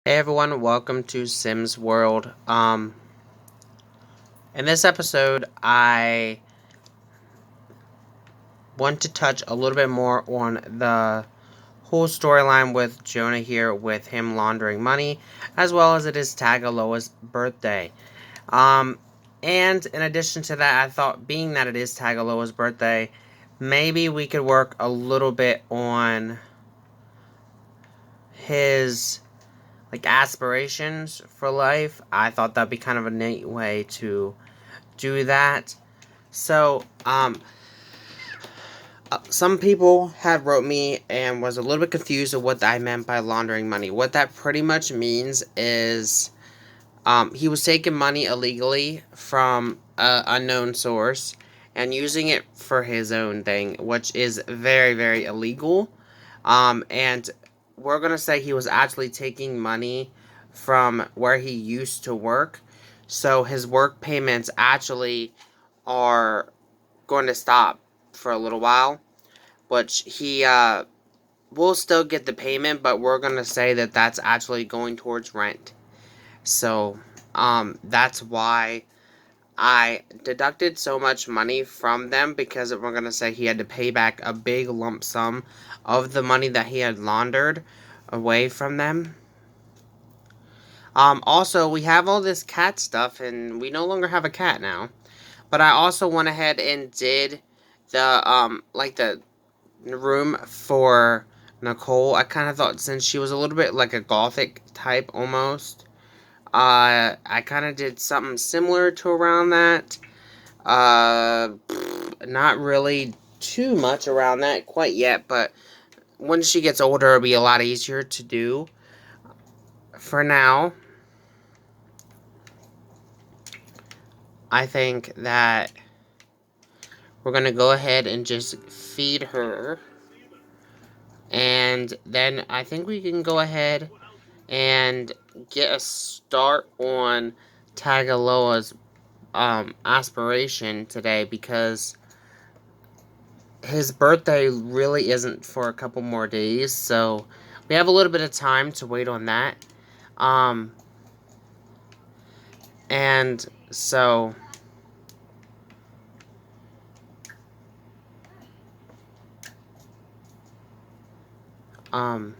Hey everyone, welcome to Sims World. In this episode, I want to touch a little bit more on the whole storyline with Jonah here, with him laundering money, as well as it is Tagaloa's birthday. Um, and in addition to that, I thought, being that it is Tagaloa's birthday, maybe we could work a little bit on his aspirations for life. I thought that'd be kind of a neat way to do that. So, some people had wrote me and was a little bit confused of what I meant by laundering money. What that pretty much means is, he was taking money illegally from an unknown source and using it for his own thing, which is very, very illegal. And we're gonna say he was actually taking money from where he used to work, so his work payments actually are going to stop for a little while, which he will still get the payment, but we're going to say that that's actually going towards rent. So, that's why I deducted so much money from them, because we're going to say he had to pay back a big lump sum of the money that he had laundered away from them. Also, we have all this cat stuff, and we no longer have a cat now. But I also went ahead and did the room for Nicole. I kind of thought, since she was a little bit like a gothic type almost, I kind of did something similar to around that. Not really too much around that quite yet, but when she gets older, it'll be a lot easier to do. For now, I think that we're gonna go ahead and just feed her. And then I think we can go ahead and get a start on Tagaloa's aspiration today, because his birthday really isn't for a couple more days, so we have a little bit of time to wait on that. Um, and so um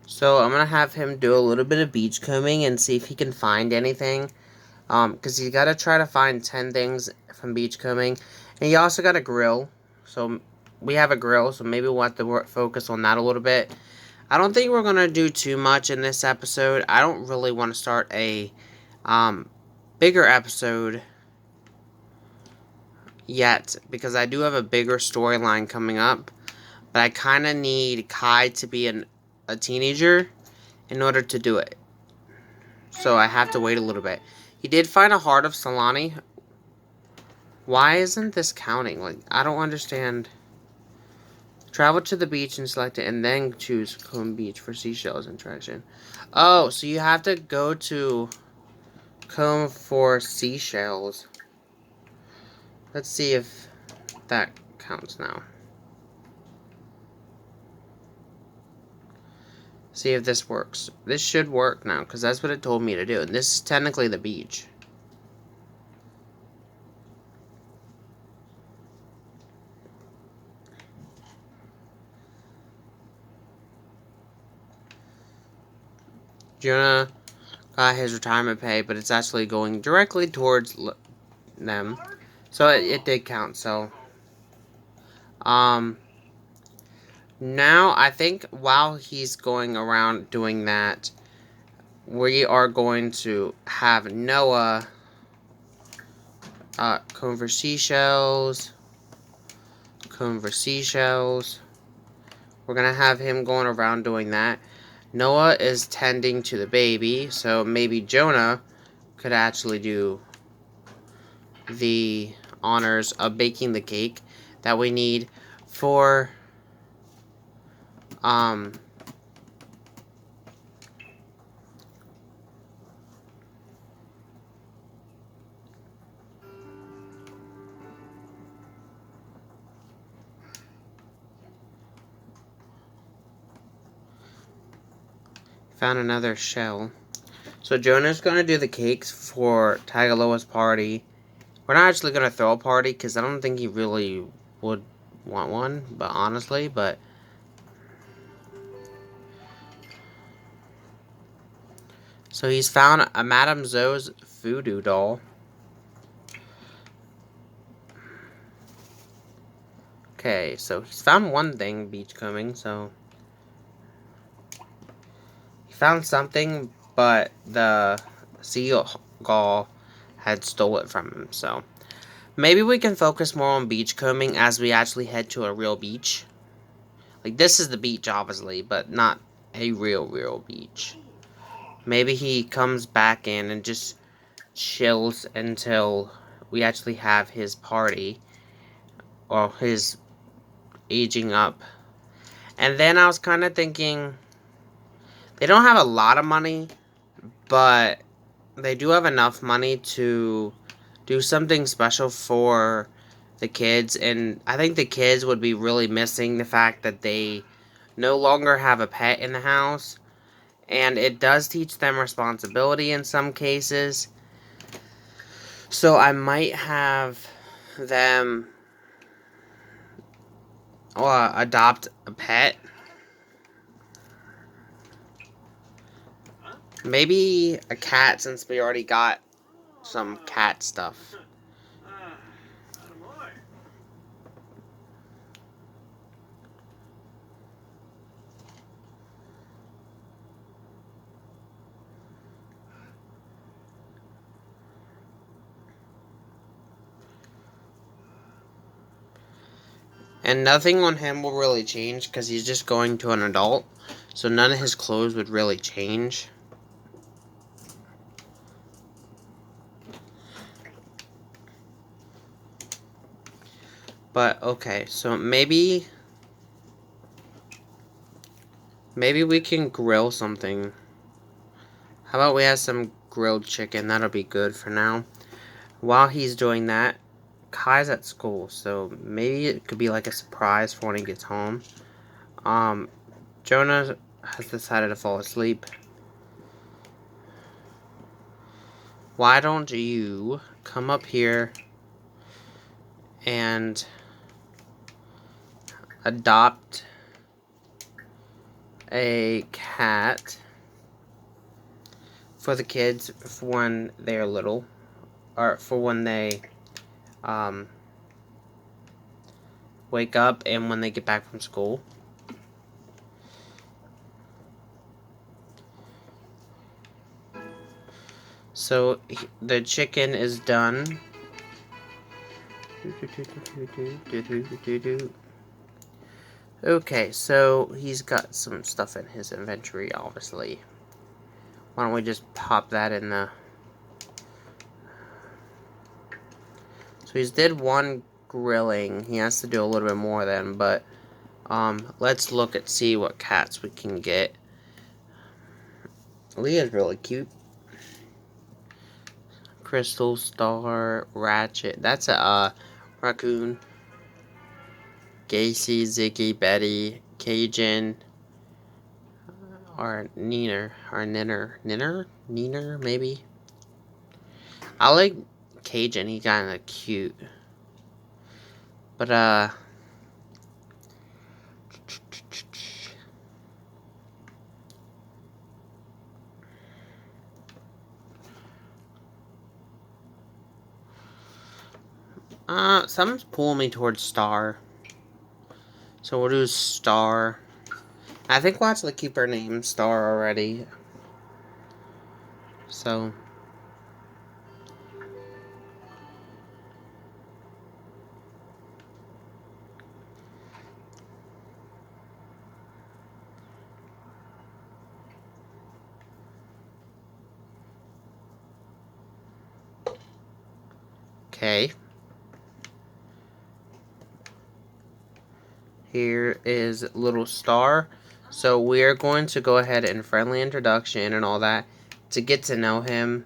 so I'm gonna have him do a little bit of beach combing and see if he can find anything. Because you gotta try to find 10 things from beach combing. And you also got a grill. So we have a grill, so maybe we'll have to focus on that a little bit. I don't think we're gonna do too much in this episode. I don't really want to start a bigger episode yet, because I do have a bigger storyline coming up. But I kind of need Kai to be a teenager in order to do it. So I have to wait a little bit. He did find a heart of Solani. Why isn't this counting? Like, I don't understand. Travel to the beach and select it, and then choose Combe Beach for seashells interaction. Oh, so you have to go to Combe for seashells. Let's see if that counts now. See if this works. This should work now, because that's what it told me to do. And this is technically the beach. Jonah got his retirement pay, but it's actually going directly towards them. So it did count, so. Now, I think while he's going around doing that, we are going to have Noah comb for seashells, We're going to have him going around doing that. Noah is tending to the baby, so maybe Jonah could actually do the honors of baking the cake that we need for found another shell. So Jonah's going to do the cakes for Tagaloa's party. We're not actually going to throw a party because I don't think he really would want one, but honestly, but so he's found a Madame Zoe's voodoo doll. Okay, so he's found one thing, beachcombing, so he found something, but the seagull had stole it from him, so maybe we can focus more on beachcombing as we actually head to a real beach. Like, this is the beach, obviously, but not a real beach. Maybe he comes back in and just chills until we actually have his party, or his aging up. And then I was kind of thinking, they don't have a lot of money, but they do have enough money to do something special for the kids. And I think the kids would be really missing the fact that they no longer have a pet in the house. And it does teach them responsibility in some cases. So I might have them adopt a pet. Maybe a cat, since we already got some cat stuff. And nothing on him will really change because he's just going to an adult. So none of his clothes would really change. But okay, so maybe we can grill something. How about we have some grilled chicken? That'll be good for now. While he's doing that, Kai's at school, so maybe it could be like a surprise for when he gets home. Jonah has decided to fall asleep. Why don't you come up here and adopt a cat for the kids for when they're little, or for when they wake up and when they get back from school. So the chicken is done. Okay, so he's got some stuff in his inventory, obviously. Why don't we just pop that in the... So he's did one grilling. He has to do a little bit more then, but let's look at see what cats we can get. Leah's really cute. Crystal, Star, Ratchet. That's a raccoon. Gacy, Ziggy, Betty, Cajun, or Neener, Neener, maybe. I like Cajun. He's kind of cute. But something's pulling me towards Star. So we'll do Star. I think we'll actually keep her name Star already. So. Okay. Here is little Star. So we're going to go ahead and friendly introduction and all that to get to know him.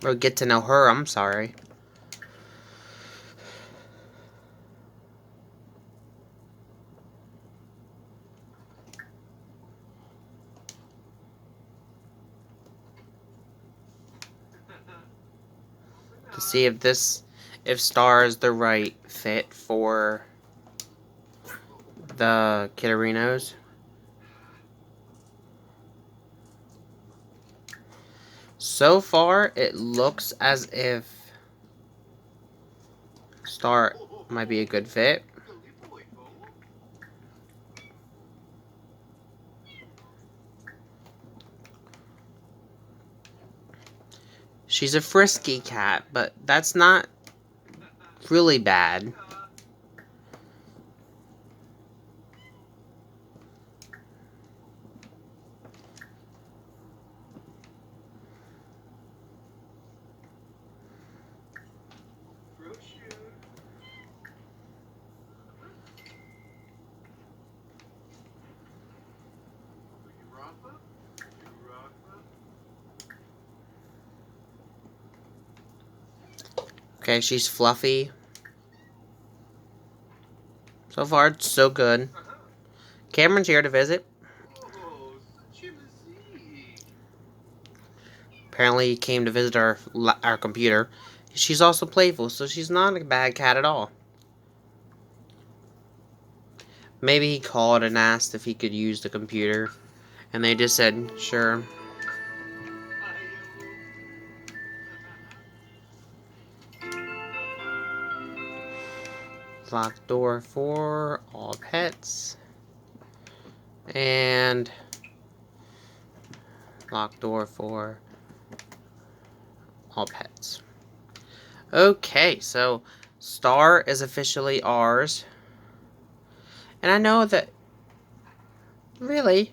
Or get to know her, I'm sorry. To see if Star is the right fit for the Kitterinos. So far, it looks as if Star might be a good fit. She's a frisky cat, but that's not really bad. Okay, she's fluffy. So far, it's so good. Cameron's here to visit. Apparently, he came to visit our computer. She's also playful, so she's not a bad cat at all. Maybe he called and asked if he could use the computer, and they just said, sure. Lock door for all pets. And lock door for all pets. Okay, so Star is officially ours. And I know that, really,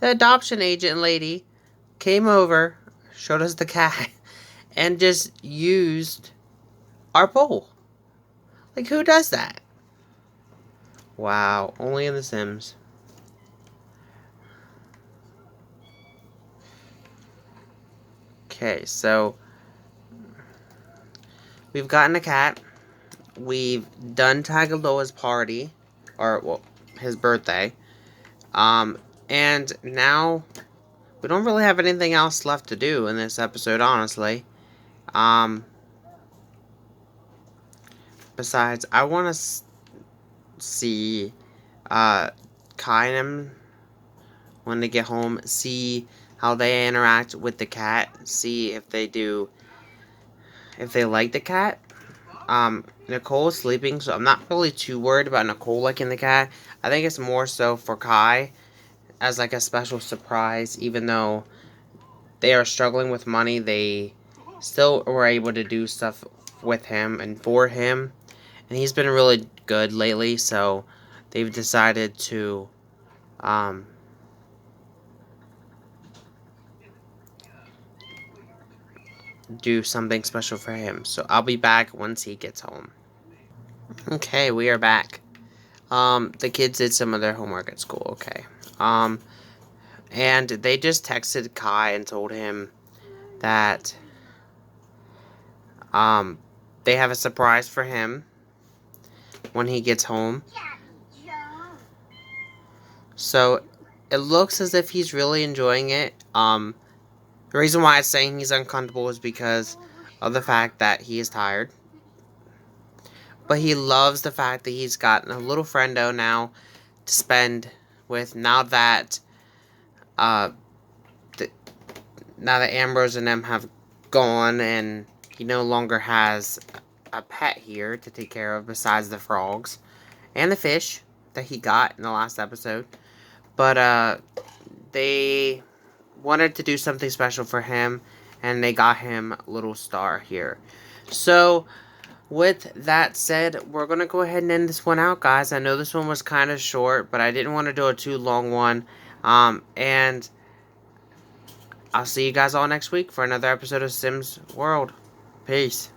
the adoption agent lady came over, showed us the cat, and just used our bowl. Like, who does that? Wow, only in The Sims. Okay, so we've gotten a cat. We've done Tagaloa's party, or, well, his birthday. And now we don't really have anything else left to do in this episode, honestly. Besides, I want to see Kai and him when they get home, see how they interact with the cat, see if they like the cat. Nicole is sleeping, so I'm not really too worried about Nicole liking the cat. I think it's more so for Kai as like a special surprise, even though they are struggling with money, they still were able to do stuff with him and for him. And he's been really good lately, so they've decided to do something special for him. So I'll be back once he gets home. Okay, we are back. The kids did some of their homework at school, okay. And they just texted Kai and told him that they have a surprise for him when he gets home. So it looks as if he's really enjoying it. The reason why it's saying he's uncomfortable is because of the fact that he is tired. But he loves the fact that he's gotten a little friendo now to spend with now that Ambrose and them have gone and he no longer has a pet here to take care of besides the frogs and the fish that he got in the last episode. But they wanted to do something special for him and they got him Little Star here. So with that said, we're going to go ahead and end this one out, guys. I know this one was kind of short, but I didn't want to do a too long one. And I'll see you guys all next week for another episode of Sims World. Peace.